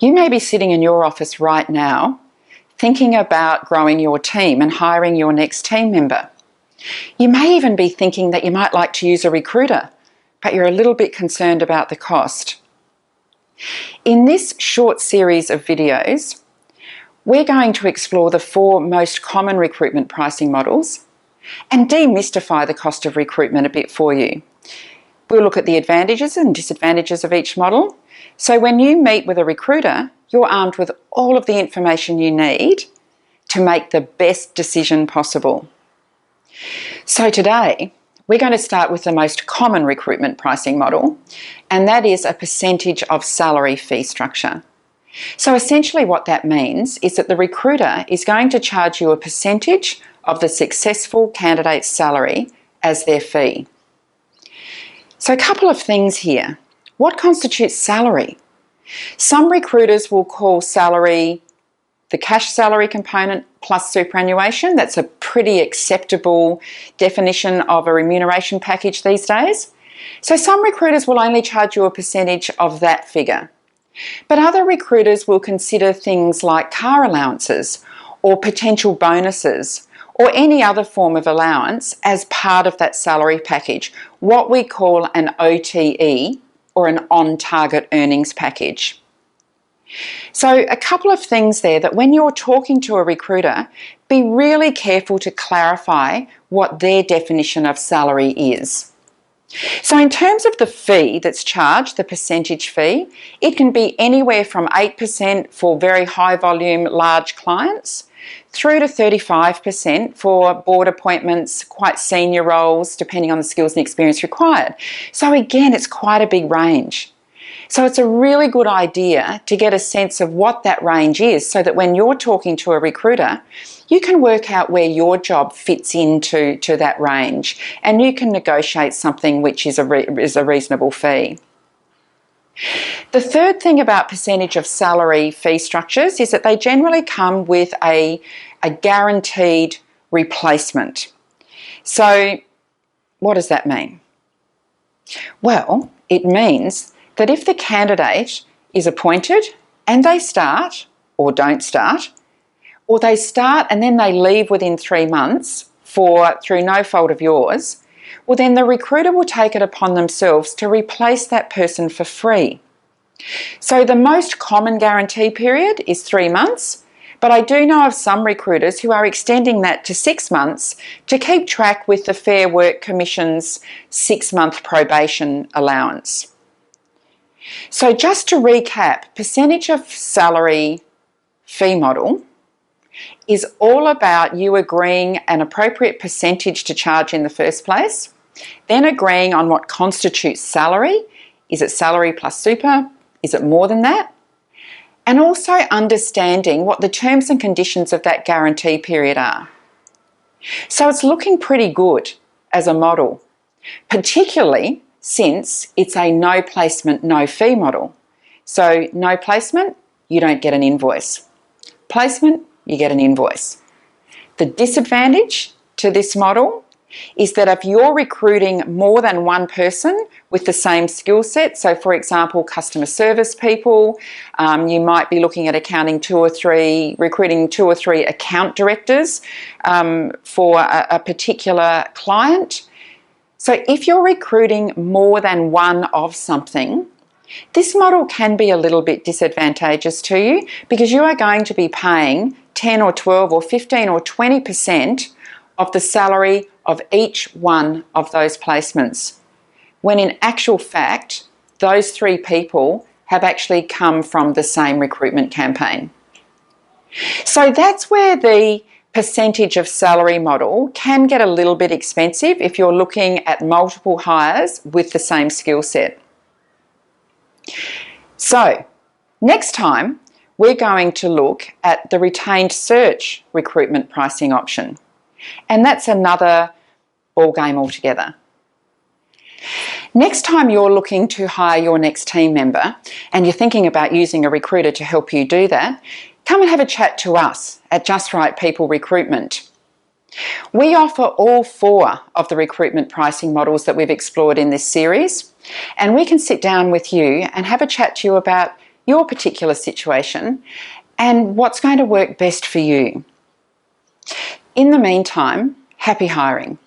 You may be sitting in your office right now thinking about growing your team and hiring your next team member. You may even be thinking that you might like to use a recruiter, but you're a little bit concerned about the cost. In this short series of videos, we're going to explore the 4 most common recruitment pricing models and demystify the cost of recruitment a bit for you. We'll look at the advantages and disadvantages of each model. So when you meet with a recruiter, you're armed with all of the information you need to make the best decision possible. So today, we're going to start with the most common recruitment pricing model, and that is a percentage of salary fee structure. So essentially what that means is that the recruiter is going to charge you a percentage of the successful candidate's salary as their fee. So a couple of things here. What constitutes salary? Some recruiters will call salary the cash salary component plus superannuation. That's a pretty acceptable definition of a remuneration package these days. So some recruiters will only charge you a percentage of that figure. But other recruiters will consider things like car allowances or potential bonuses or any other form of allowance as part of that salary package, what we call an OTE or an on-target earnings package. So a couple of things there that when you're talking to a recruiter, be really careful to clarify what their definition of salary is. So in terms of the fee that's charged, the percentage fee, it can be anywhere from 8% for very high volume, large clients, through to 35% for board appointments, quite senior roles, depending on the skills and experience required. So again, it's quite a big range. So it's a really good idea to get a sense of what that range is so that when you're talking to a recruiter, you can work out where your job fits into that range and you can negotiate something which is a reasonable fee. The third thing about percentage of salary fee structures is that they generally come with a guaranteed replacement. So what does that mean? Well, it means that if the candidate is appointed and they start or don't start, or they start and then they leave within 3 months through no fault of yours, well then the recruiter will take it upon themselves to replace that person for free. So the most common guarantee period is 3 months, but I do know of some recruiters who are extending that to 6 months to keep track with the Fair Work Commission's 6-month probation allowance. So just to recap, percentage of salary fee model is all about you agreeing an appropriate percentage to charge in the first place, then agreeing on what constitutes salary. Is it salary plus super? Is it more than that? And also understanding what the terms and conditions of that guarantee period are. So it's looking pretty good as a model, particularly since it's a no placement, no fee model. So no placement, you don't get an invoice. Placement, you get an invoice. The disadvantage to this model is that if you're recruiting more than one person with the same skill set, so for example, customer service people, you might be looking at recruiting 2 or 3 account directors for a particular client. So if you're recruiting more than one of something, this model can be a little bit disadvantageous to you because you are going to be paying 10 or 12 or 15 or 20% of the salary of each one of those placements, when in actual fact, those 3 people have actually come from the same recruitment campaign. So that's where the percentage of salary model can get a little bit expensive if you're looking at multiple hires with the same skill set. So next time we're going to look at the retained search recruitment pricing option, and that's another ball game altogether. Next time you're looking to hire your next team member and you're thinking about using a recruiter to help you do that, come and have a chat to us at Just Right People Recruitment. We offer all 4 of the recruitment pricing models that we've explored in this series, and we can sit down with you and have a chat to you about your particular situation and what's going to work best for you. In the meantime, happy hiring.